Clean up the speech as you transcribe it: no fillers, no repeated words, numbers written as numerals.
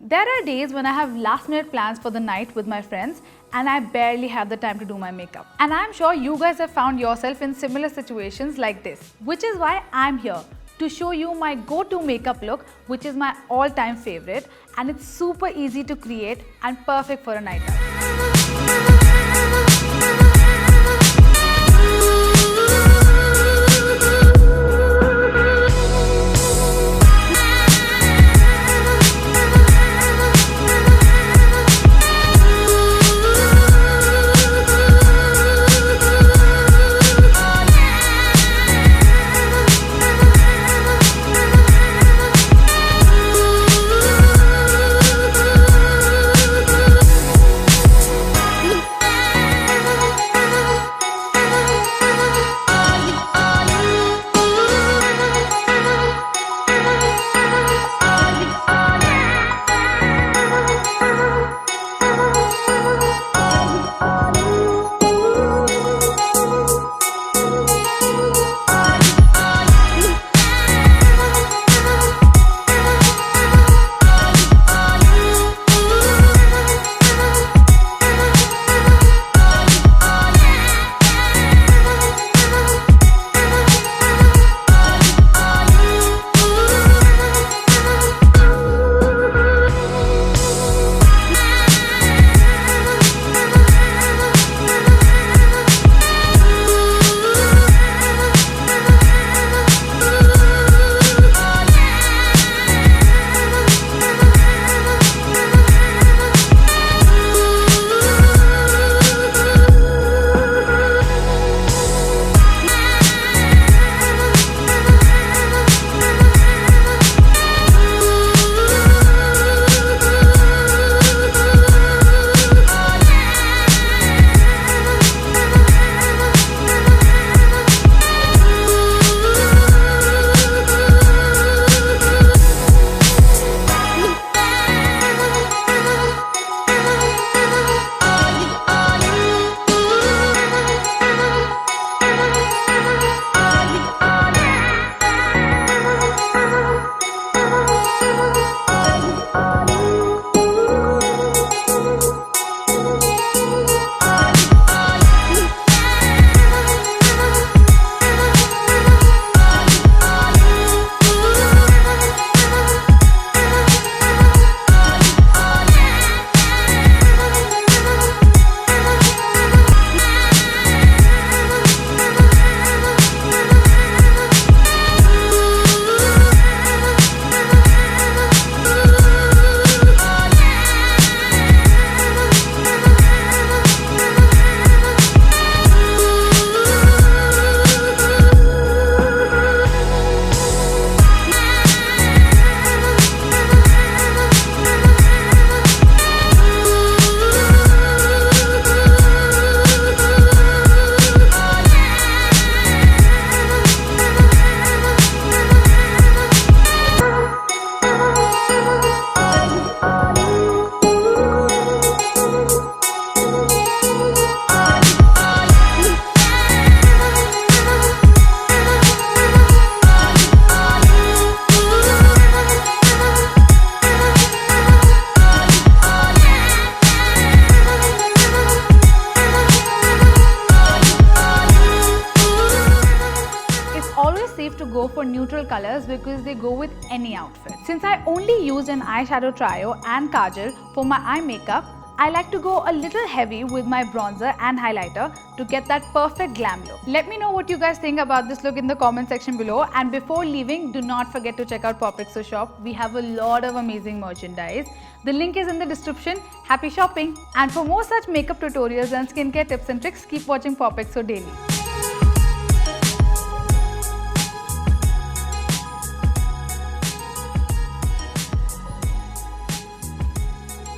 There are days when I have last minute plans for the night with my friends and I barely have the time to do my makeup. And I'm sure you guys have found yourself in similar situations like this, which is why I'm here to show you my go-to makeup look, which is my all-time favorite, and it's super easy to create and perfect for a night out. safe to go for neutral colors because they go with any outfit. Since I only used an eyeshadow trio and kajal for my eye makeup, I like to go a little heavy with my bronzer and highlighter to get that perfect glam look. Let me know what you guys think about this look in the comment section below, and before leaving, do not forget to check out POPxo shop. We have a lot of amazing merchandise. The link is in the description. Happy shopping! And for more such makeup tutorials and skincare tips and tricks, keep watching POPxo daily.